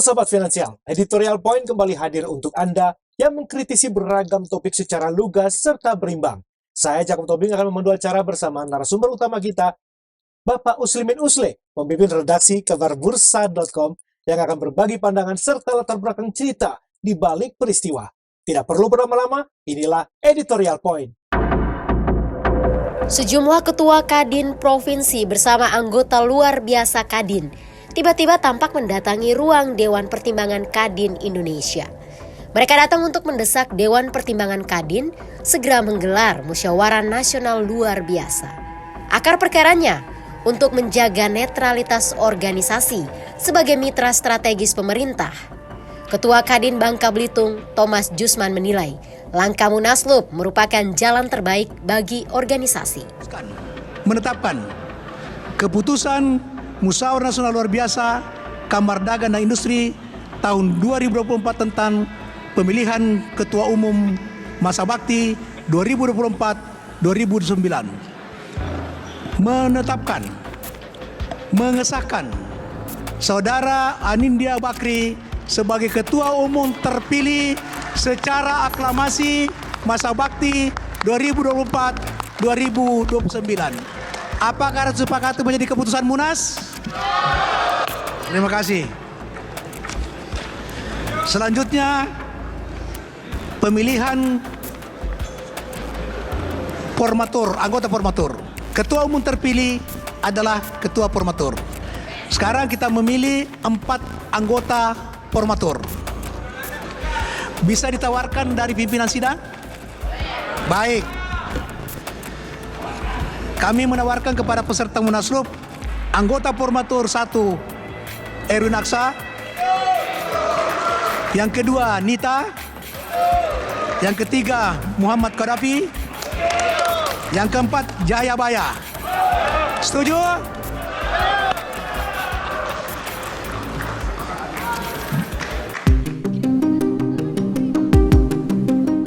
Sobat Finansial, Editorial Point kembali hadir untuk Anda yang mengkritisi beragam topik secara lugas serta berimbang. Saya Jacob Tobing akan memandu acara bersama narasumber utama kita, Bapak Uslimin Usle, pemimpin redaksi kabarbursa.com yang akan berbagi pandangan serta latar belakang cerita di balik peristiwa. Tidak perlu berlama-lama, inilah Editorial Point. Sejumlah ketua Kadin Provinsi bersama anggota luar biasa Kadin tiba-tiba tampak mendatangi ruang Dewan Pertimbangan Kadin Indonesia. Mereka datang untuk mendesak Dewan Pertimbangan Kadin segera menggelar musyawarah nasional luar biasa. Akar perkaranya untuk menjaga netralitas organisasi sebagai mitra strategis pemerintah. Ketua Kadin Bangka Belitung, Thomas Jusman menilai langkah Munaslup merupakan jalan terbaik bagi organisasi. Menetapkan keputusan Musyawarah Nasional Luar Biasa Kamar Dagang dan Industri tahun 2024 tentang pemilihan Ketua Umum Masa Bakti 2024-2029. Mengesahkan Saudara Anindya Bakri sebagai Ketua Umum terpilih secara aklamasi Masa Bakti 2024-2029. Apakah disepakati menjadi keputusan Munas? Terima kasih. Selanjutnya, pemilihan formatur, anggota formatur. Ketua umum terpilih adalah ketua formatur. Sekarang kita memilih 4 anggota formatur. Bisa ditawarkan dari pimpinan sidang? Baik. Kami menawarkan kepada peserta Munaslup anggota formatur 1 Erwin Aksa, yang kedua Nita, yang ketiga Muhammad Qaddafi, yang keempat Jaya Baya. Setuju?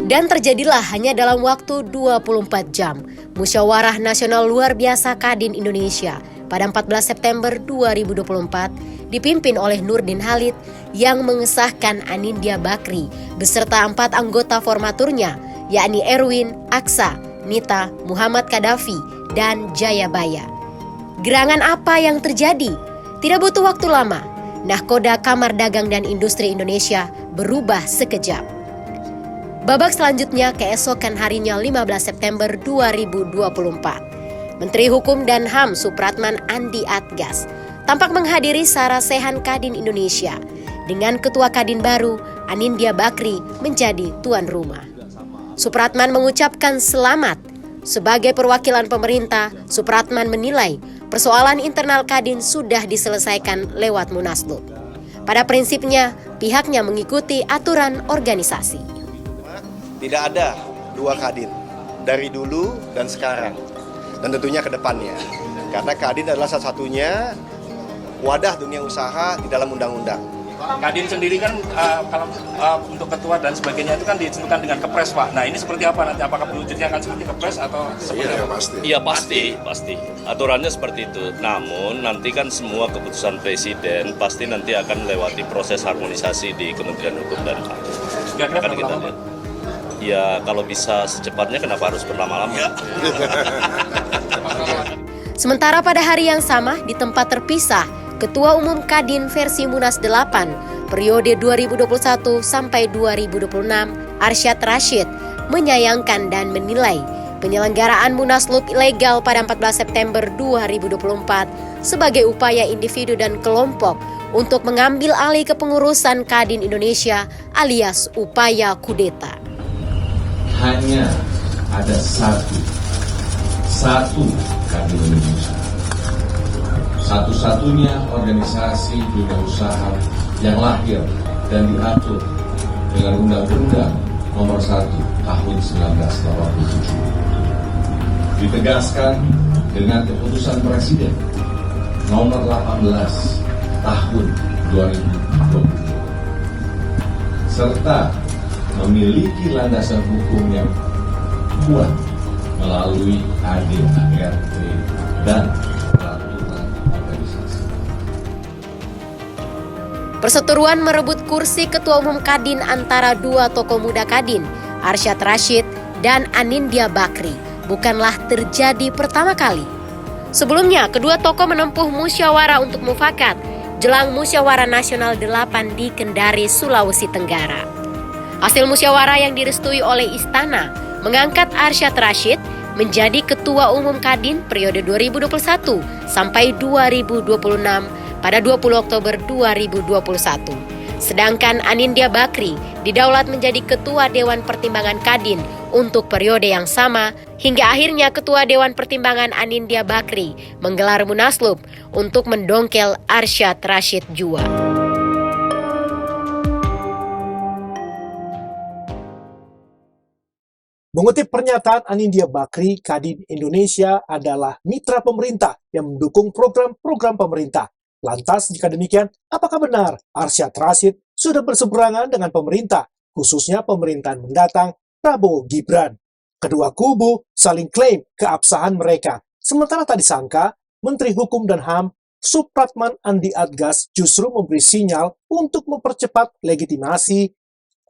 Dan terjadilah hanya dalam waktu 24 jam Musyawarah Nasional Luar Biasa Kadin Indonesia pada 14 September 2024 dipimpin oleh Nurdin Halid yang mengesahkan Anindya Bakri beserta 4 anggota formaturnya yakni Erwin, Aksa, Nita, Muhammad Qaddafi, dan Jaya Baya. Gerangan apa yang terjadi? Tidak butuh waktu lama, nahkoda Kamar Dagang dan Industri Indonesia berubah sekejap. Babak selanjutnya keesokan harinya 15 September 2024. Menteri Hukum dan HAM Supratman Andi Atgas tampak menghadiri sarasehan Kadin Indonesia dengan Ketua Kadin baru Anindya Bakri menjadi tuan rumah. Supratman mengucapkan selamat. Sebagai perwakilan pemerintah, Supratman menilai persoalan internal Kadin sudah diselesaikan lewat Munaslup. Pada prinsipnya, pihaknya mengikuti aturan organisasi. Tidak ada 2 Kadin, dari dulu dan sekarang, dan tentunya ke depannya. Karena Kadin adalah satu-satunya wadah dunia usaha di dalam undang-undang. Kadin sendiri kan kalau untuk ketua dan sebagainya itu kan ditentukan dengan kepres, Pak. Nah, ini seperti apa nanti? Apakah wujudnya akan seperti kepres atau seperti apa? Iya pasti. Aturannya seperti itu. Namun nanti kan semua keputusan presiden pasti nanti akan lewati proses harmonisasi di Kementerian Hukum dan HAM. Kan kita lihat. Ya kalau bisa secepatnya kenapa harus berlama-lama? Ya. Sementara pada hari yang sama di tempat terpisah, Ketua Umum Kadin versi Munas 8 periode 2021 sampai 2026 Arsyad Rashid menyayangkan dan menilai penyelenggaraan Munaslup ilegal pada 14 September 2024 sebagai upaya individu dan kelompok untuk mengambil alih kepengurusan Kadin Indonesia alias upaya kudeta. Hanya ada satu Kadin Indonesia, satu-satunya organisasi dunia usaha yang lahir dan diatur dengan Undang-Undang Nomor 1 Tahun 1987. Ditegaskan dengan keputusan Presiden Nomor 18 Tahun 2020, serta memiliki landasan hukum yang kuat melalui ADART dan peraturan organisasi. Perseteruan merebut kursi Ketua Umum Kadin antara dua tokoh muda Kadin, Arsyad Rashid dan Anindya Bakri, bukanlah terjadi pertama kali. Sebelumnya, kedua tokoh menempuh musyawarah untuk mufakat jelang Musyawarah Nasional 8 di Kendari, Sulawesi Tenggara. Hasil musyawarah yang direstui oleh Istana mengangkat Arsyad Rashid menjadi Ketua Umum Kadin periode 2021 sampai 2026 pada 20 Oktober 2021. Sedangkan Anindya Bakri didaulat menjadi Ketua Dewan Pertimbangan Kadin untuk periode yang sama hingga akhirnya Ketua Dewan Pertimbangan Anindya Bakri menggelar munaslup untuk mendongkel Arsyad Rashid jua. Mengutip pernyataan Anindya Bakri, Kadin Indonesia adalah mitra pemerintah yang mendukung program-program pemerintah. Lantas, jika demikian, apakah benar Arsyad Rashid sudah berseberangan dengan pemerintah, khususnya pemerintahan mendatang Prabowo Gibran? Kedua kubu saling klaim keabsahan mereka. Sementara tak disangka, Menteri Hukum dan HAM Supratman Andi Adgas justru memberi sinyal untuk mempercepat legitimasi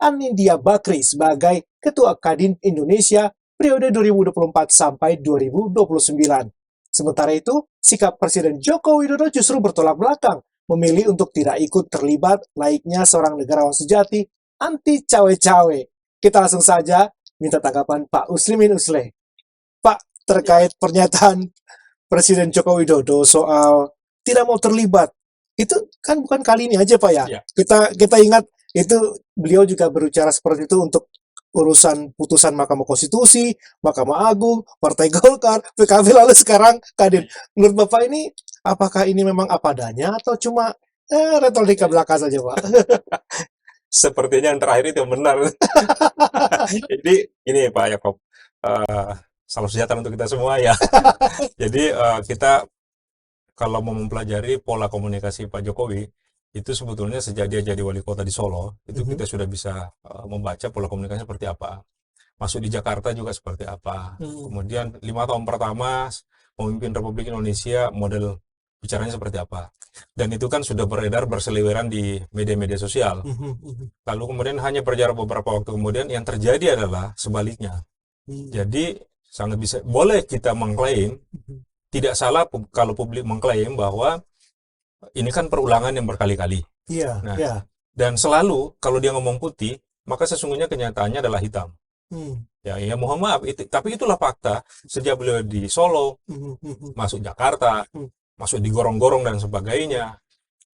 Anindya Bakri sebagai Ketua Kadin Indonesia periode 2024 sampai 2029. Sementara itu, sikap Presiden Joko Widodo justru bertolak belakang, memilih untuk tidak ikut terlibat layaknya seorang negarawan sejati anti cawe-cawe. Kita langsung saja minta tanggapan Pak Uslimin Usleh. Pak, terkait pernyataan Presiden Joko Widodo soal tidak mau terlibat, itu kan bukan kali ini aja Pak ya. Ya. Kita ingat itu beliau juga berbicara seperti itu untuk urusan putusan Mahkamah Konstitusi, Mahkamah Agung, Partai Golkar, PKB, lalu sekarang Kadin. Menurut Bapak ini, apakah ini memang apa adanya atau cuma retorika belaka saja, Pak? Sepertinya yang terakhir itu yang benar. Jadi ini Pak Yakob, salam sejahtera untuk kita semua ya. Jadi kita kalau mau mempelajari pola komunikasi Pak Jokowi, itu sebetulnya sejak dia jadi wali kota di Solo, itu kita sudah bisa membaca pola komunikasi seperti apa. Masuk di Jakarta juga seperti apa. Kemudian 5 tahun pertama memimpin Republik Indonesia, model bicaranya seperti apa. Dan itu kan sudah beredar berseliweran di media-media sosial. Lalu kemudian hanya berjarak beberapa waktu kemudian yang terjadi adalah sebaliknya. Jadi sangat bisa, boleh kita mengklaim, tidak salah kalau publik mengklaim bahwa ini kan perulangan yang berkali-kali. Iya, Nah, iya. dan selalu kalau dia ngomong putih, maka sesungguhnya kenyataannya adalah hitam. Ya mohon maaf, tapi itulah fakta. Sejak beliau di Solo, masuk Jakarta, masuk di gorong-gorong dan sebagainya.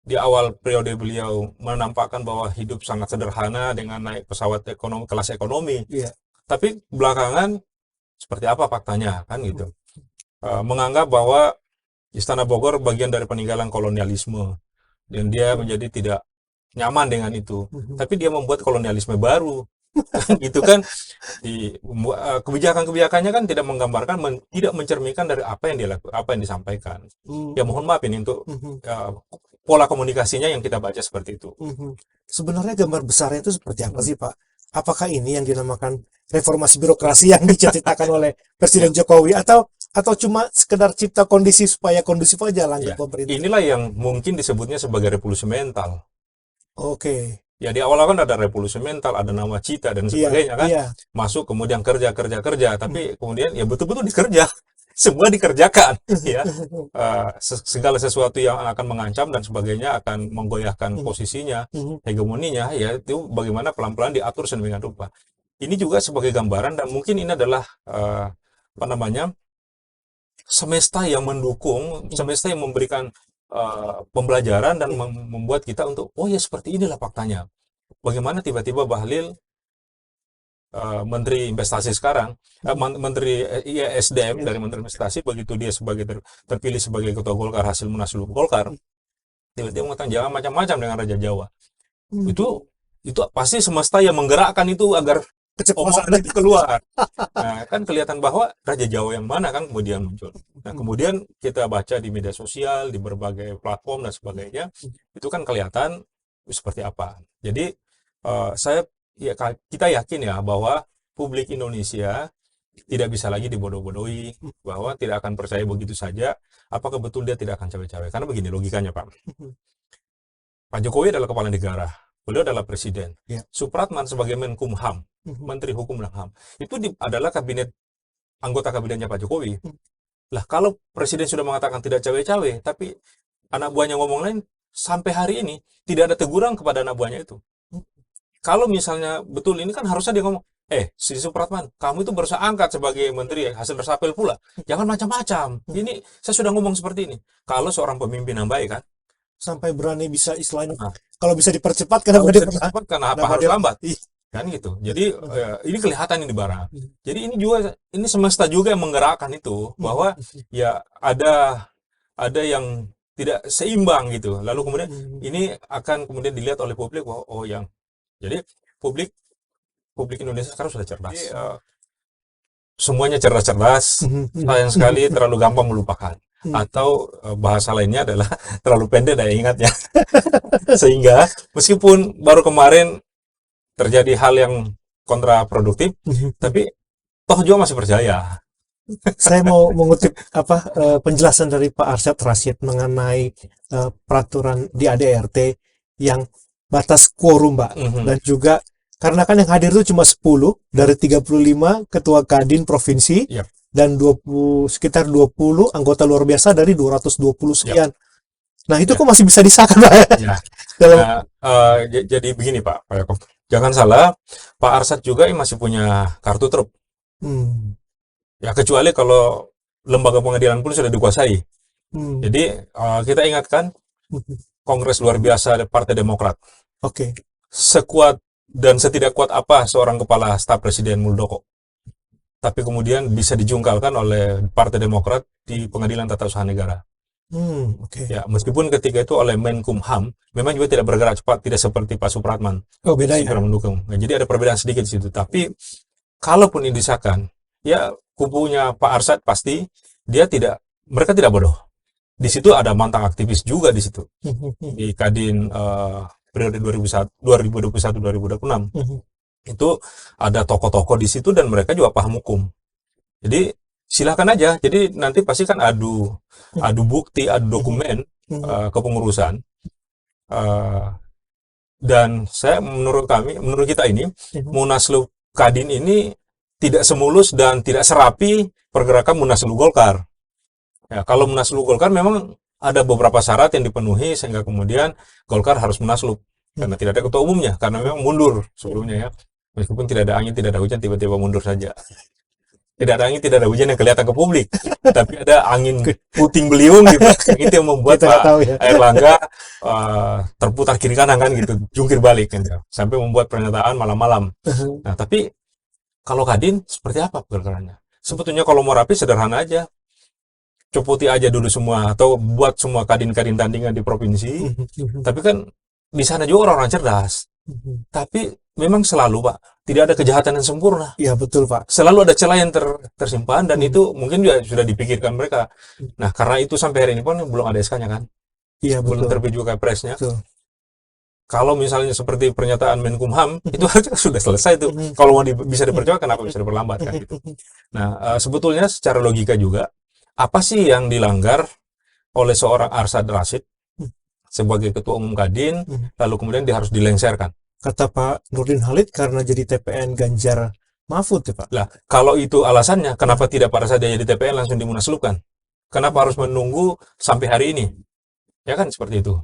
Di awal periode beliau menampakkan bahwa hidup sangat sederhana dengan naik pesawat ekonomi, kelas ekonomi. Iya. Tapi belakangan seperti apa faktanya kan gitu. Menganggap bahwa Istana Bogor bagian dari peninggalan kolonialisme dan dia menjadi tidak nyaman dengan itu. Tapi dia membuat kolonialisme baru. Gitu kan. Kebijakan-kebijakannya kan tidak menggambarkan, tidak mencerminkan dari apa yang dia lakukan, apa yang disampaikan. Ya mohon maaf ini untuk pola komunikasinya yang kita baca seperti itu. Sebenarnya gambar besarnya itu seperti apa sih Pak? Apakah ini yang dinamakan reformasi birokrasi yang diceritakan oleh Presiden Jokowi atau cuma sekedar cipta kondisi supaya kondusif aja lanjut pemerintah? Inilah yang mungkin disebutnya sebagai revolusi mental. Oke. Ya di awal kan ada revolusi mental, ada nawacita dan sebagainya kan. Masuk kemudian kerja, tapi kemudian ya betul-betul dikerja. Semua dikerjakan ya. Segala sesuatu yang akan mengancam dan sebagainya akan menggoyahkan posisinya, hegemoninya, ya itu bagaimana pelan-pelan diatur sedemikian rupa. Ini juga sebagai gambaran dan mungkin ini adalah semesta yang mendukung, semesta yang memberikan pembelajaran dan membuat kita untuk oh ya seperti inilah faktanya. Bagaimana tiba-tiba Bahlil Menteri Investasi sekarang, Menteri SDM dari Menteri Investasi, begitu dia terpilih sebagai Ketua Golkar hasil munaslup Golkar, tiba-tiba mengatakan jangan macam-macam dengan Raja Jawa. Itu pasti semesta yang menggerakkan itu agar omongan itu keluar. Nah, kan kelihatan bahwa Raja Jawa yang mana kan kemudian muncul. Nah, kemudian kita baca di media sosial, di berbagai platform dan sebagainya, itu kan kelihatan seperti apa. Jadi kita yakin ya bahwa publik Indonesia tidak bisa lagi dibodoh-bodohi, bahwa tidak akan percaya begitu saja apakah betul dia tidak akan cawe-cawe. Karena begini logikanya Pak. Pak Jokowi adalah kepala negara, beliau adalah presiden. Ya. Supratman sebagai Menkumham, Menteri Hukum dan HAM, itu adalah anggota kabinetnya Pak Jokowi. Lah kalau presiden sudah mengatakan tidak cawe-cawe, tapi anak buahnya ngomong lain, sampai hari ini tidak ada teguran kepada anak buahnya itu. Kalau misalnya betul ini kan harusnya dia ngomong, si Supratman, kamu itu baru saya angkat sebagai menteri hasil resapel pula. Jangan macam-macam. Ini saya sudah ngomong seperti ini. Kalau seorang pemimpin yang baik kan, Sampai berani bisa istilahnya, Nah. kalau bisa dipercepat kenapa dia pernah? karena apa kenapa harus dia- lambat? Ih. Kan gitu. Jadi ini kelihatan ini barang. Jadi ini semesta juga yang menggerakkan itu bahwa ya ada yang tidak seimbang gitu. Lalu kemudian ini akan kemudian dilihat oleh publik bahwa jadi publik Indonesia sekarang sudah cerdas. Semuanya cerdas-cerdas. Sayang sekali terlalu gampang melupakan. Atau bahasa lainnya adalah terlalu pendek daya ingatnya. Sehingga meskipun baru kemarin terjadi hal yang kontraproduktif, tapi toh juga masih percaya. Saya mau mengutip penjelasan dari Pak Arsyad Rashid mengenai peraturan di ADRT yang batas quorum, Pak. Dan juga karena kan yang hadir itu cuma 10 dari 35 ketua Kadin provinsi Yap. dan sekitar 20 anggota luar biasa dari 220 sekian. Nah, itu kok masih bisa disahkan, Pak? Ya. Dalam Jadi begini Pak Yakob. Jangan salah, Pak Arsyad juga masih punya kartu truf. Ya kecuali kalau lembaga pengadilan pun sudah dikuasai. Jadi kita ingatkan Kongres luar biasa Partai Demokrat. Oke. Sekuat dan setidak kuat apa seorang kepala staf Presiden Muldoko, tapi kemudian bisa dijungkalkan oleh Partai Demokrat di Pengadilan Tata Usaha Negara. Oke. Ya, meskipun ketika itu oleh Menkumham, memang juga tidak bergerak cepat, tidak seperti Pak Supratman. Oh, beda ya. Segera mendukung. Nah, jadi ada perbedaan sedikit di situ. Tapi kalaupun ini disahkan, ya kubunya Pak Arsyad pasti mereka tidak bodoh. Di situ ada mantan aktivis juga di situ. Di Kadin periode 2021-2026. Itu ada tokoh-tokoh di situ dan mereka juga paham hukum. Jadi silakan aja. Jadi nanti pasti kan adu bukti, adu dokumen kepengurusan. Dan menurut kita ini Munaslup Kadin ini tidak semulus dan tidak serapi pergerakan Munaslup Golkar. Ya, kalau Munaslup Golkar memang ada beberapa syarat yang dipenuhi sehingga kemudian Golkar harus munaslup karena tidak ada ketua umumnya, karena memang mundur sebelumnya ya. Meskipun tidak ada angin, tidak ada hujan, tiba-tiba mundur saja. Tidak ada angin, tidak ada hujan yang kelihatan ke publik, tapi ada angin puting beliung gitu. Itu yang membuat Kita nggak tahu ya. Airlangga terputar kiri kanan kan gitu, jungkir balik kan, sampai membuat pernyataan malam-malam. Nah, tapi kalau Kadin seperti apa pergerakannya? Sebetulnya kalau mau rapi sederhana aja. Copotin aja dulu semua atau buat semua kadin-kadin tandingan di provinsi. Tapi kan di sana juga orang-orang cerdas. Tapi memang selalu Pak, tidak ada kejahatan yang sempurna. Iya, betul, Pak. Selalu ada celah yang tersimpan dan itu mungkin juga sudah dipikirkan mereka. Nah, karena itu sampai hari ini pun belum ada SK-nya kan. Iya, Belum betul. terbit juga presnya. Betul. Kalau misalnya seperti pernyataan Menkumham, itu harusnya sudah selesai tuh. Kalau mau bisa dipercepat, kenapa bisa diperlambat kan gitu. Nah, sebetulnya secara logika juga, apa sih yang dilanggar oleh seorang Arsyad Rashid sebagai ketua umum Kadin, lalu kemudian dia harus dilengserkan. Kata Pak Nurdin Halid karena jadi TPN Ganjar Mahfud ya, Pak. Lah, kalau itu alasannya, kenapa tidak pada saat dia jadi TPN langsung dimunaslupkan? Kenapa harus menunggu sampai hari ini? Ya kan seperti itu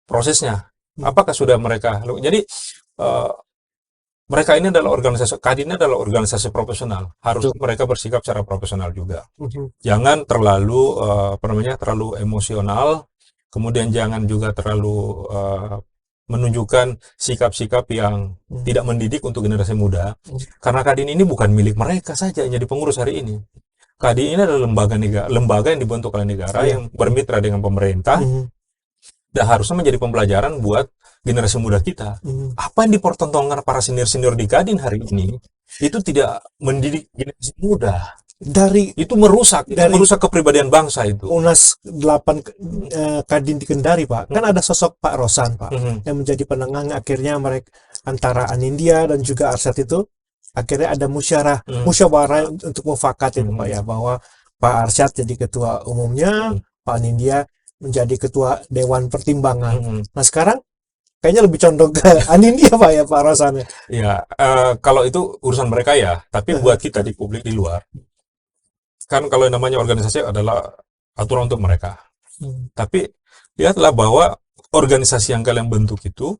prosesnya. Apakah sudah mereka? Jadi mereka ini adalah organisasi, Kadin ini adalah organisasi profesional. Harus mereka bersikap secara profesional juga. Jangan terlalu terlalu emosional. Kemudian jangan juga terlalu menunjukkan sikap-sikap yang tidak mendidik untuk generasi muda. Karena Kadin ini bukan milik mereka saja yang jadi pengurus hari ini. Kadin ini adalah lembaga yang dibentuk oleh negara yang bermitra dengan pemerintah dan harusnya menjadi pembelajaran buat generasi muda kita. Apa yang dipertontonkan para senior-senior di Kadin hari ini itu tidak mendidik generasi muda. Itu merusak kepribadian bangsa itu. Unas 8 Kadin di Kendari, Pak. Kan ada sosok Pak Rosan, Pak, yang menjadi penengah. Akhirnya mereka antara Anindya dan juga Arsyad itu akhirnya ada musyawarah untuk mufakat itu, Pak, ya, bahwa Pak Arsyad jadi ketua umumnya, Pak Anindya menjadi ketua Dewan Pertimbangan. Nah, sekarang kayaknya lebih condong ke Anindi ya Pak ya Pak Rosannya. Ya, kalau itu urusan mereka ya, tapi buat kita di publik di luar, kan kalau yang namanya organisasi adalah aturan untuk mereka. Tapi lihatlah bahwa organisasi yang kalian bentuk itu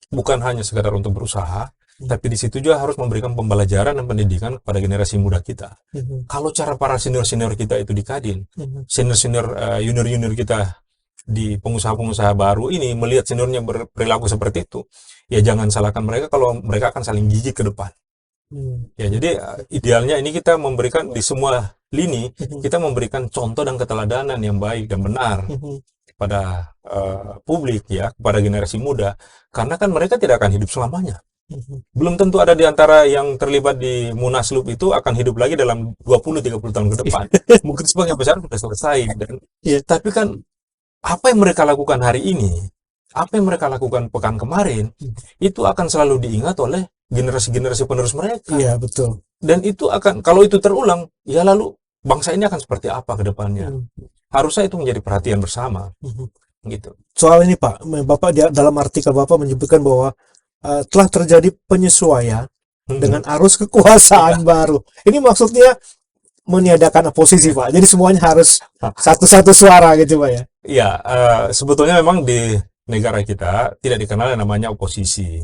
bukan hanya sekedar untuk berusaha, tapi di situ juga harus memberikan pembelajaran dan pendidikan kepada generasi muda kita. Kalau cara para senior-senior kita itu di Kadin, senior-senior junior-junior kita di pengusaha-pengusaha baru ini melihat seniornya berperilaku seperti itu, ya jangan salahkan mereka kalau mereka akan saling gigit ke depan. Ya, jadi idealnya ini kita memberikan di semua lini, kita memberikan contoh dan keteladanan yang baik dan benar kepada publik ya, kepada generasi muda, karena kan mereka tidak akan hidup selamanya. Belum tentu ada di antara yang terlibat di Munaslup itu akan hidup lagi dalam 20-30 tahun ke depan. Mungkin sebagian besar sudah selesai. Dan, tapi kan apa yang mereka lakukan hari ini, apa yang mereka lakukan pekan kemarin, itu akan selalu diingat oleh generasi-generasi penerus mereka. Iya, betul. Dan itu akan, kalau itu terulang, ya lalu bangsa ini akan seperti apa ke depannya. Harusnya itu menjadi perhatian bersama. Gitu. Soal ini Pak, Bapak dalam artikel Bapak menyebutkan bahwa telah terjadi penyesuaian dengan arus kekuasaan baru. Ini maksudnya meniadakan oposisi Pak. Jadi semuanya harus satu-satu suara gitu Pak ya. Iya, sebetulnya memang di negara kita tidak dikenal yang namanya oposisi.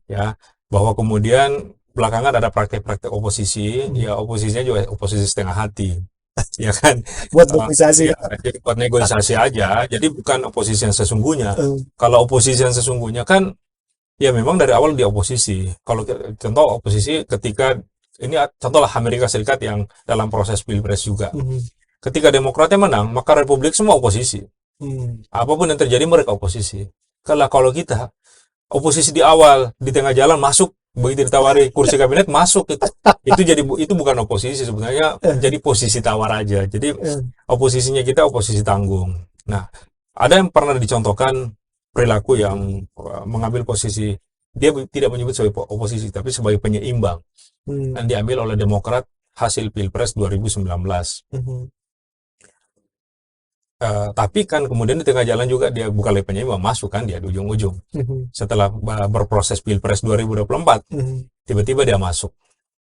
Ya, bahwa kemudian belakangan ada praktek-praktek oposisi, ya oposisinya juga oposisi setengah hati. Ya kan, buat negosiasi. Ya, jadi buat negosiasi aja. Jadi bukan oposisi yang sesungguhnya. Kalau oposisi yang sesungguhnya kan ya memang dari awal dia oposisi. Kalau contoh oposisi ketika ini contohlah Amerika Serikat yang dalam proses pilpres juga. Ketika Demokratnya menang, maka Republik semua oposisi. Apapun yang terjadi mereka oposisi. Kalau kita oposisi di awal, di tengah jalan masuk, begitu ditawari kursi kabinet masuk itu bukan oposisi sebenarnya, jadi posisi tawar aja. Jadi oposisinya kita oposisi tanggung. Nah, ada yang pernah dicontohkan perilaku yang mengambil posisi, dia tidak menyebut sebagai oposisi tapi sebagai penyeimbang, yang diambil oleh Demokrat hasil Pilpres 2019. Tapi kan kemudian di tengah jalan juga dia bukan lagi penyeimbang, masuk kan dia di ujung-ujung. Setelah berproses Pilpres 2024, tiba-tiba dia masuk.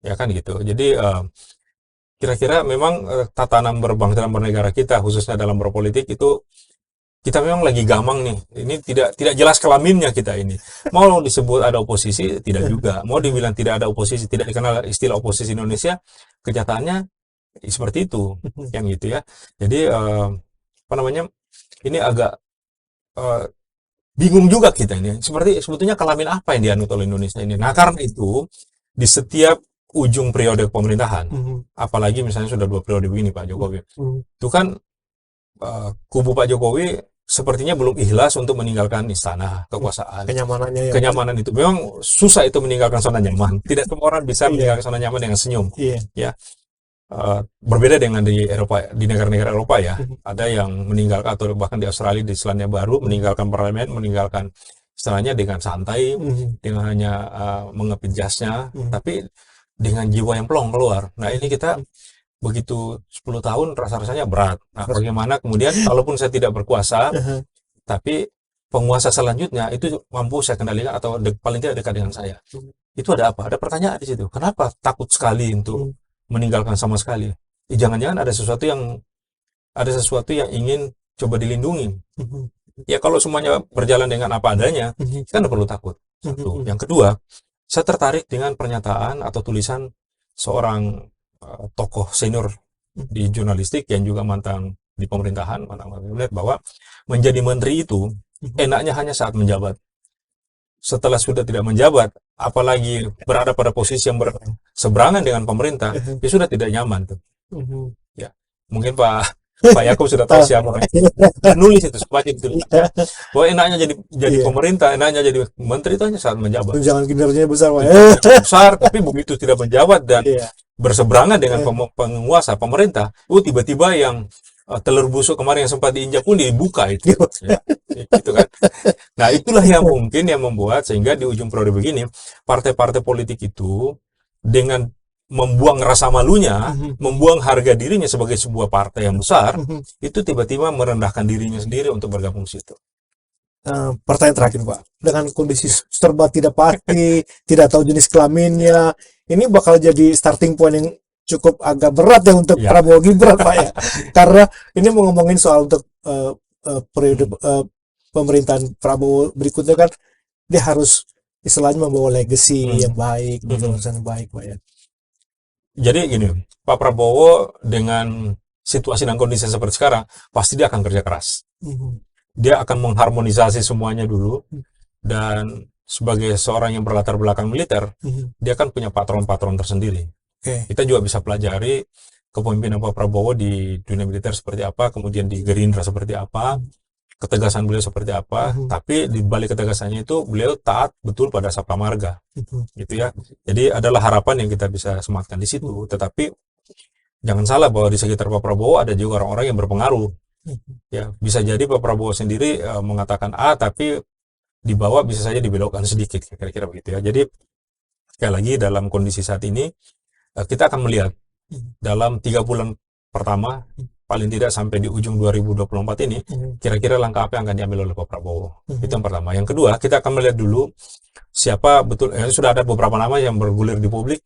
Ya kan gitu. Jadi kira-kira memang tatanan berbangsa dan bernegara kita, khususnya dalam berpolitik itu, kita memang lagi gamang nih. Ini tidak jelas kelaminnya kita ini. Mau disebut ada oposisi, tidak juga. Mau dibilang tidak ada oposisi, tidak dikenal istilah oposisi Indonesia, kenyataannya seperti itu. Yang gitu ya. Jadi ini agak bingung juga kita ini. Sebetulnya kelamin apa yang dianut oleh Indonesia ini. Nah, karena itu di setiap ujung periode pemerintahan, apalagi misalnya sudah 2 periode begini Pak Jokowi, itu kan kubu Pak Jokowi sepertinya belum ikhlas untuk meninggalkan istana kekuasaan. Kenyamanan itu memang susah itu meninggalkan zona nyaman. Tidak semua orang bisa meninggalkan zona nyaman dengan senyum. Ya, berbeda dengan di Eropa, di negara-negara Eropa ya. Ada yang meninggalkan, atau bahkan di Australia di Selandia Baru meninggalkan parlemen, meninggalkan istilahnya dengan santai, dengan hanya mengepit jasnya, tapi dengan jiwa yang plong keluar. Nah, ini kita begitu 10 tahun rasa-rasanya berat. Nah, bagaimana kemudian kalaupun saya tidak berkuasa, tapi penguasa selanjutnya itu mampu saya kendalikan atau paling tidak dekat dengan saya. Itu ada apa? Ada pertanyaan di situ. Kenapa takut sekali untuk meninggalkan sama sekali? Jangan-jangan ada sesuatu yang ingin coba dilindungi. Ya kalau semuanya berjalan dengan apa adanya, kan tidak perlu takut. Satu. Yang kedua, saya tertarik dengan pernyataan atau tulisan seorang tokoh senior di jurnalistik yang juga mantan di pemerintahan, bahwa menjadi menteri itu enaknya hanya saat menjabat. Setelah sudah tidak menjabat, apalagi berada pada posisi yang berseberangan dengan pemerintah, ya sudah tidak nyaman tuh. Ya, mungkin Pak Yaakob sudah tahu siapa nulis itu sebagai itu. Bahwa enaknya jadi pemerintah, enaknya jadi menteri itu hanya saat menjabat. Jangan kinerjanya besar, Pak. Besar, tapi begitu tidak menjabat dan berseberangan dengan penguasa pemerintah, tiba-tiba yang telur busuk kemarin yang sempat diinjak pun dibuka itu. Ya, gitu kan. Nah, itulah yang mungkin yang membuat sehingga di ujung periode begini partai-partai politik itu dengan membuang rasa malunya, membuang harga dirinya sebagai sebuah partai yang besar, itu tiba-tiba merendahkan dirinya sendiri untuk bergabung situ. pertanyaan terakhir Pak, dengan kondisi serba tidak pasti, tidak tahu jenis kelaminnya, ini bakal jadi starting point yang cukup agak berat ya untuk Ya. Prabowo Gibran Pak ya, karena ini mau ngomongin soal untuk periode pemerintahan Prabowo berikutnya kan, dia harus istilahnya membawa legacy yang baik, yang baik Pak ya. Jadi gini, Pak Prabowo dengan situasi dan kondisi seperti sekarang, pasti dia akan kerja keras. Dia akan mengharmonisasi semuanya dulu, dan sebagai seorang yang berlatar belakang militer, dia kan punya patron-patron tersendiri. Kita juga bisa pelajari kepemimpinan Pak Prabowo di dunia militer seperti apa, kemudian di Gerindra seperti apa, ketegasan beliau seperti apa, tapi di balik ketegasannya itu beliau taat betul pada Sabta Marga, gitu ya. Jadi adalah harapan yang kita bisa sematkan di situ. Tetapi jangan salah bahwa di sekitar Pak Prabowo ada juga orang-orang yang berpengaruh. Ya, bisa jadi Pak Prabowo sendiri mengatakan A, tapi di bawah bisa saja dibelokkan sedikit, kira-kira begitu ya. Jadi sekali lagi dalam kondisi saat ini kita akan melihat dalam 3 bulan pertama, paling tidak sampai di ujung 2024 ini, kira-kira langkah apa yang akan diambil oleh Pak Prabowo. Itu yang pertama. Yang kedua, kita akan melihat dulu siapa betul, sudah ada beberapa nama yang bergulir di publik.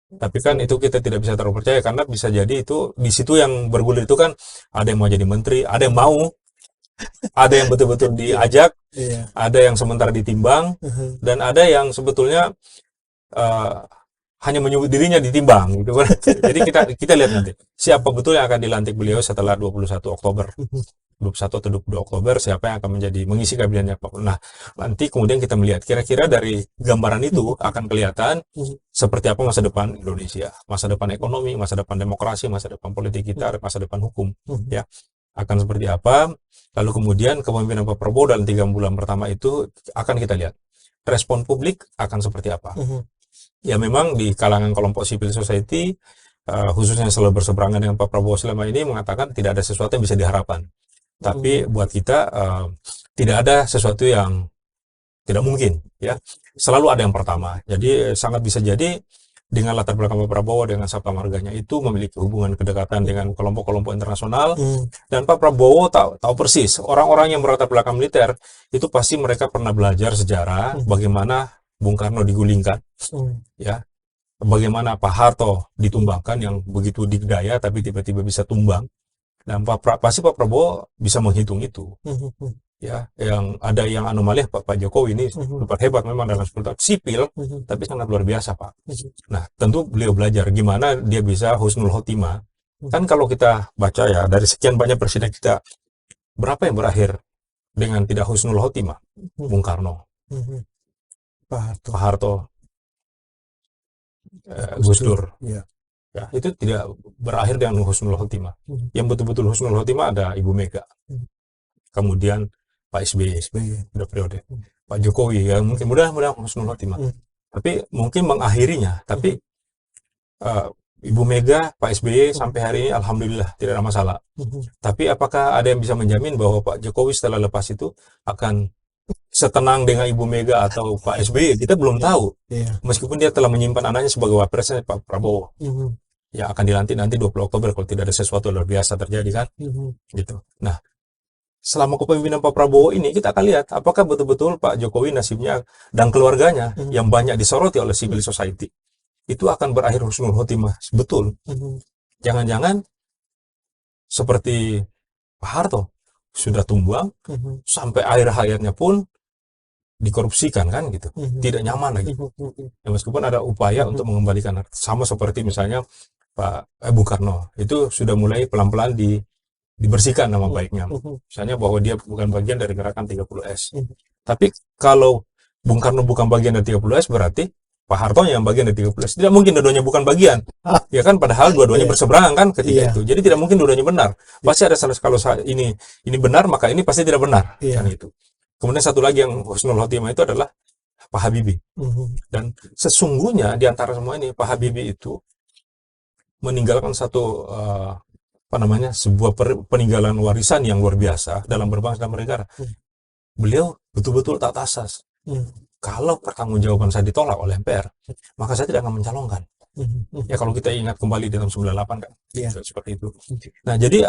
Tapi kan itu kita tidak bisa terlalu percaya, karena bisa jadi itu di situ yang bergulir itu kan ada yang mau jadi menteri, ada yang mau, ada yang betul-betul diajak, ada yang sementara ditimbang, dan ada yang sebetulnya hanya menyebut dirinya ditimbang gitu kan. Jadi kita lihat nanti siapa betul yang akan dilantik beliau setelah 21 Oktober. 21 atau 22 Oktober siapa yang akan mengisi kabinetnya Pak. Nah, nanti kemudian kita melihat kira-kira dari gambaran itu akan kelihatan seperti apa masa depan Indonesia, masa depan ekonomi, masa depan demokrasi, masa depan politik kita, masa depan hukum, ya. Akan seperti apa? Lalu kemudian kepemimpinan Pak Prabowo dalam 3 bulan pertama itu akan kita lihat. Respon publik akan seperti apa? Ya memang di kalangan kelompok civil society, khususnya yang selalu berseberangan dengan Pak Prabowo selama ini, mengatakan tidak ada sesuatu yang bisa diharapkan. Tapi buat kita tidak ada sesuatu yang tidak mungkin, ya. Selalu ada yang pertama. Jadi sangat bisa jadi dengan latar belakang Pak Prabowo dengan Sabta Marganya itu memiliki hubungan kedekatan dengan kelompok-kelompok internasional, dan Pak Prabowo tahu persis orang-orang yang berlatar belakang militer itu pasti mereka pernah belajar sejarah bagaimana Bung Karno digulingkan, ya. Bagaimana Pak Harto ditumbangkan yang begitu dikdaya tapi tiba-tiba bisa tumbang. Dan pasti Pak Prabowo bisa menghitung itu, ya. Yang ada yang anomali Pak Jokowi ini super hebat memang dalam seputar sipil, tapi sangat luar biasa Pak. Nah, tentu beliau belajar gimana dia bisa husnul khotimah. Kan kalau kita baca ya dari sekian banyak presiden kita, berapa yang berakhir dengan tidak husnul khotimah? Bung Karno, Pak Harto, Gus Dur. Ya, itu tidak berakhir dengan husnul khotimah. Yang betul-betul husnul khotimah ada Ibu Mega. Kemudian Pak SBY udah periode. Pak Jokowi ya mungkin mudah-mudahan husnul khotimah. Tapi mungkin mengakhirinya, tapi Ibu Mega, Pak SBY sampai hari ini alhamdulillah tidak ada masalah. Tapi apakah ada yang bisa menjamin bahwa Pak Jokowi setelah lepas itu akan setenang dengan Ibu Mega atau Pak SBY? Kita belum tahu. Meskipun dia telah menyimpan anaknya sebagai wapresnya Pak Prabowo. Ya akan dilantik nanti 20 Oktober kalau tidak ada sesuatu luar biasa terjadi kan. Gitu. Nah, selama kepemimpinan Pak Prabowo ini kita akan lihat apakah betul-betul Pak Jokowi nasibnya dan keluarganya yang banyak disoroti oleh civil society itu akan berakhir husnul khotimah betul. Jangan-jangan seperti Pak Harto sudah tumbang sampai akhir hayatnya pun dikorupsikan kan gitu, tidak nyaman lagi. Ya, meskipun ada upaya untuk mengembalikan, sama seperti misalnya Pak Bung Karno itu sudah mulai pelan-pelan dibersihkan nama baiknya, misalnya bahwa dia bukan bagian dari gerakan 30S. Tapi kalau Bung Karno bukan bagian dari 30S berarti Pak Harto yang bagian dari 30S. Tidak mungkin dua-duanya bukan bagian, ya kan? Padahal dua-duanya berseberangan kan ketika itu. Jadi tidak mungkin dua-duanya benar. Pasti ada salah, kalau ini benar maka ini pasti tidak benar, kan itu. Kemudian satu lagi yang husnul khotimah itu adalah Pak Habibie. Dan sesungguhnya di antara semua ini Pak Habibie itu meninggalkan satu sebuah peninggalan warisan yang luar biasa dalam berbangsa dan bernegara. Beliau betul-betul tak asas. Kalau pertanggungjawaban saya ditolak oleh MPR, maka saya tidak akan mencalonkan. Ya kalau kita ingat kembali di tahun 98 kan, seperti itu. Nah jadi,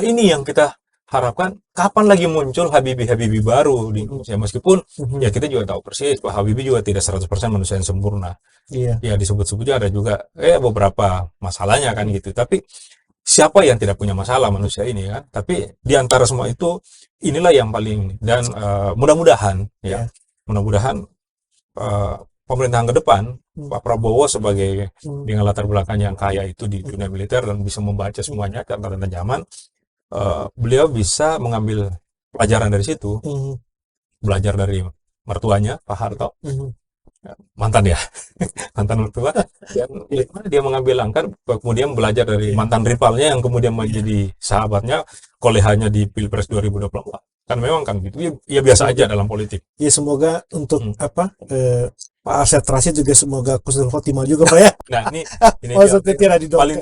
ini yang kita harapkan kapan lagi muncul Habibie baru di Indonesia. Meskipun ya kita juga tahu persis Pak Habibie juga tidak 100% manusia yang sempurna. Iya. Ya disebut-sebut juga ada juga beberapa masalahnya kan gitu. Tapi siapa yang tidak punya masalah manusia ini kan? Tapi di antara semua itu inilah yang paling dan mudah-mudahan ya. Mudah-mudahan pemerintahan ke depan Pak Prabowo sebagai dengan latar belakang yang kaya itu di dunia militer dan bisa membaca semuanya catatan zaman, beliau bisa mengambil pelajaran dari situ, belajar dari mertuanya Pak Harto, mantan ya, mantan mertua, dan dia mengambil langkah, kemudian belajar dari mantan rivalnya yang kemudian menjadi sahabatnya, kolehannya di Pilpres 2024. Kan memang kan gitu, ya biasa aja dalam politik. Ya semoga untuk Pak Arsyad Rashid juga semoga khusnul khotimah juga Pak ya. Nah ini Maksudnya tidak didoakan. paling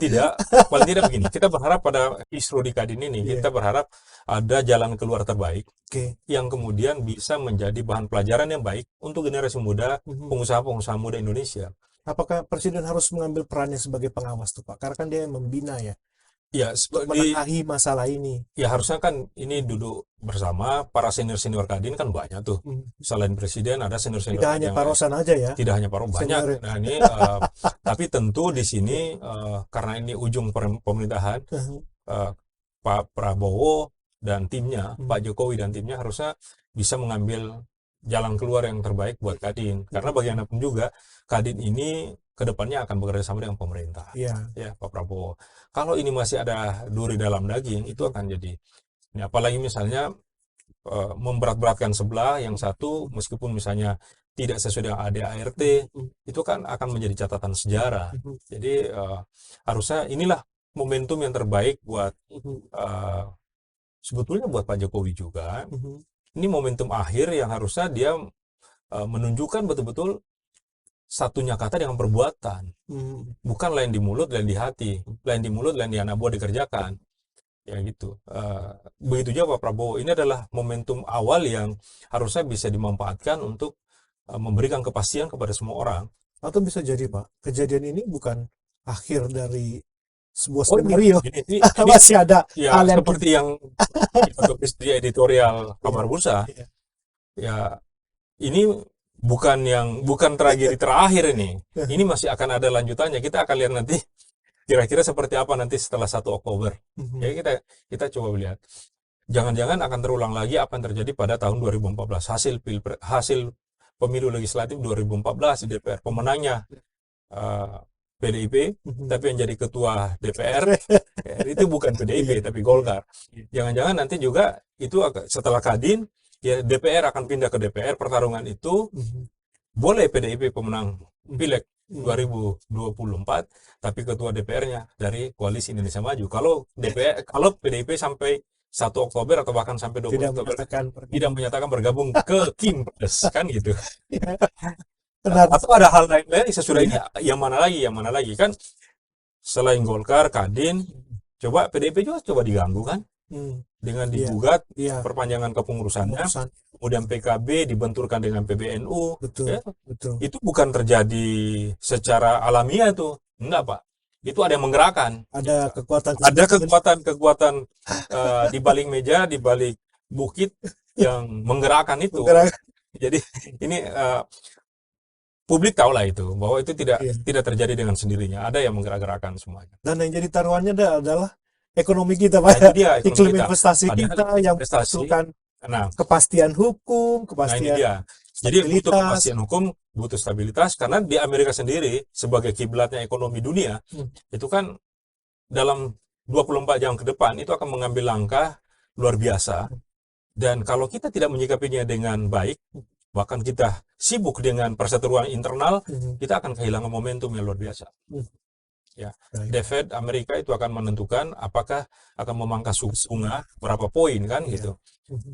tidak begini, kita berharap pada Isro di Kadin ini, kita berharap ada jalan keluar terbaik yang kemudian bisa menjadi bahan pelajaran yang baik untuk generasi muda, pengusaha-pengusaha muda Indonesia. Apakah Presiden harus mengambil perannya sebagai pengawas tuh Pak? Karena kan dia yang membina ya. Ya, Menengahi masalah ini. ya harusnya kan ini duduk bersama para senior-senior Kadin kan banyak tuh. Selain Presiden ada senior-senior Tidak hanya yang Pak Rosan aja ya. tidak hanya Pak Rosan, banyak. Senior. Nah ini tapi tentu di sini karena ini ujung pemerintahan, Pak Prabowo dan timnya, Pak Jokowi dan timnya harusnya bisa mengambil jalan keluar yang terbaik buat Kadin. Karena bagaimanapun juga Kadin ini kedepannya akan bekerja sama dengan pemerintah, ya Pak Prabowo. Kalau ini masih ada duri dalam daging, itu akan jadi. Ini apalagi misalnya memberat-beratkan sebelah yang satu, meskipun misalnya tidak sesuai dengan ADART, itu kan akan menjadi catatan sejarah. Jadi harusnya inilah momentum yang terbaik buat sebetulnya buat Pak Jokowi juga. Ini momentum akhir yang harusnya dia menunjukkan betul-betul satunya kata dengan perbuatan, bukan lain di mulut, lain di hati, lain di mulut, lain di anak buah dikerjakan, ya gitu. Begitu juga Pak Prabowo. Ini adalah momentum awal yang harusnya bisa dimanfaatkan untuk memberikan kepastian kepada semua orang. Atau bisa jadi Pak, kejadian ini bukan akhir dari sebuah skenario. Ini Masih ada ya, hal yang seperti yang ditulis di editorial Kabar Bursa. Ya, ini bukan tragedi terakhir ini. Ini masih akan ada lanjutannya. Kita akan lihat nanti kira-kira seperti apa nanti setelah 1 Oktober. Ya kita coba lihat. Jangan-jangan akan terulang lagi apa yang terjadi pada tahun 2014. Hasil pemilu legislatif 2014 di DPR, pemenangnya PDIP, tapi yang jadi ketua DPR itu bukan PDIP tapi Golkar. Jangan-jangan nanti juga itu setelah Kadin, ya DPR akan pindah ke DPR, pertarungan itu boleh PDIP pemenang Pileg 2024, tapi ketua DPR-nya dari Koalisi Indonesia Maju. Kalau PDIP sampai 1 Oktober atau bahkan sampai 20 Oktober tidak menyatakan bergabung ke Kim Plus, kan gitu. Atau ada hal lain sesudah ini, yang mana lagi kan, selain Golkar, Kadin, coba PDIP juga coba diganggu kan, dengan digugat perpanjangan kepengurusannya, kemudian PKB dibenturkan dengan PBNU. Betul. Itu bukan terjadi secara alamiah tuh, enggak Pak. Itu ada yang menggerakkan. Ada kekuatan di balik meja, di balik bukit yang menggerakkan itu. Jadi ini publik tahu lah itu, bahwa itu tidak terjadi dengan sendirinya. Ada yang menggerak-gerakkan semuanya. Dan yang jadi taruhannya adalah ekonomi kita Pak. Nah, dia, iklim investasi kita yang membutuhkan kepastian hukum, kepastian Jadi butuh kepastian hukum, butuh stabilitas, karena di Amerika sendiri sebagai kiblatnya ekonomi dunia, itu kan dalam 24 jam ke depan itu akan mengambil langkah luar biasa. Dan kalau kita tidak menyikapinya dengan baik, bahkan kita sibuk dengan perseteruan internal, kita akan kehilangan momentum yang luar biasa. Ya, The Fed Amerika itu akan menentukan apakah akan memangkas suku bunga berapa poin kan gitu.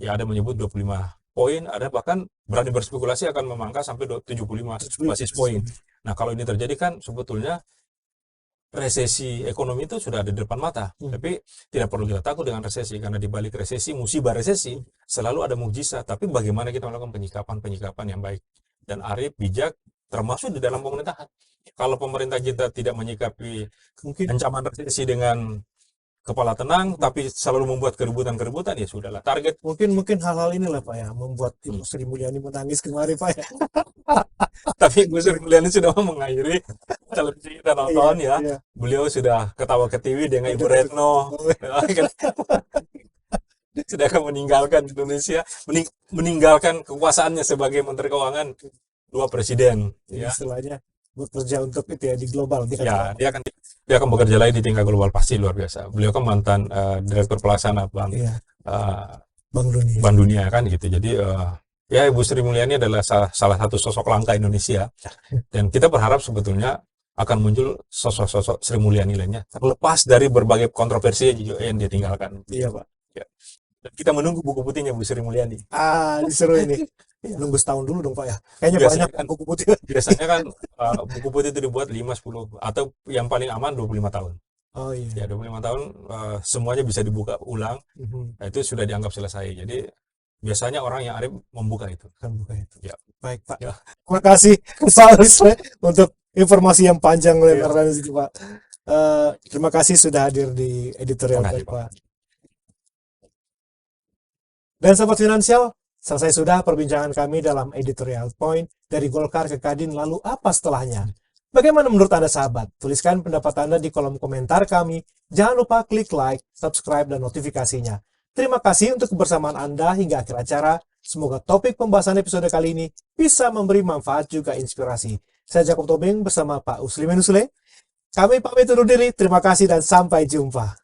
Ya ada menyebut 25 poin, ada bahkan berani berspekulasi akan memangkas sampai 75 basis poin. Nah, kalau ini terjadi kan sebetulnya resesi ekonomi itu sudah ada di depan mata. Tapi tidak perlu kita takut dengan resesi, karena di balik resesi, musibah resesi, selalu ada mukjizat. Tapi bagaimana kita melakukan penyikapan yang baik dan arif, bijak, termasuk di dalam pemerintahan. Kalau pemerintah kita tidak menyikapi ancaman resesi dengan kepala tenang, tapi selalu membuat keributan-keributan, ya sudahlah. Target Mungkin hal-hal inilah Pak ya membuat Ibu Sri Mulyani menangis kemarin Pak ya. tapi Bu Sri Mulyani sudah mengakhiri televisi kita nonton ya. Iya. Beliau sudah ketawa ke TV dengan Ibu Retno. Sudah akan meninggalkan Indonesia, meninggalkan kekuasaannya sebagai Menteri Keuangan, 2 presiden. Jadi Ya, istilahnya bekerja untuk itu ya di global. ya dia akan bekerja lagi di tingkat global, pasti luar biasa. Beliau kan mantan direktur pelaksana Bank Iya, eh, Bank Dunia. Bank Dunia kan gitu. Jadi ya Ibu Sri Mulyani adalah salah satu sosok langka Indonesia, dan kita berharap sebetulnya akan muncul sosok-sosok Sri Mulyani lainnya, terlepas dari berbagai kontroversi yang dia tinggalkan. Iya Pak. Ya. Dan kita menunggu buku putihnya Bu Sri Mulyani. Seru ini. Nunggu setahun dulu dong Pak ya. Kayaknya Biasanya banyak kan- buku putih. Biasanya kan buku putih itu dibuat 5-10 atau yang paling aman 25 tahun. Oh iya. Ya 25 tahun semuanya bisa dibuka ulang. Mhm. Nah, itu sudah dianggap selesai. Jadi biasanya orang yang arif membuka itu. Akan buka itu. Ya. Baik Pak. Ya. Terima kasih Pak Rusle untuk informasi yang panjang lebar dan itu Pak. Terima kasih sudah hadir di editorial Terima kasih, Pak. Dan Sobat Finansial, selesai sudah perbincangan kami dalam editorial point dari Golkar ke Kadin, lalu apa setelahnya? Bagaimana menurut Anda sahabat? Tuliskan pendapat Anda di kolom komentar kami. Jangan lupa klik like, subscribe, dan notifikasinya. Terima kasih untuk kebersamaan Anda hingga akhir acara. Semoga topik pembahasan episode kali ini bisa memberi manfaat juga inspirasi. Saya Jacob Tobing bersama Pak Uslimin Usle. Kami pamit undur diri. Terima kasih dan sampai jumpa.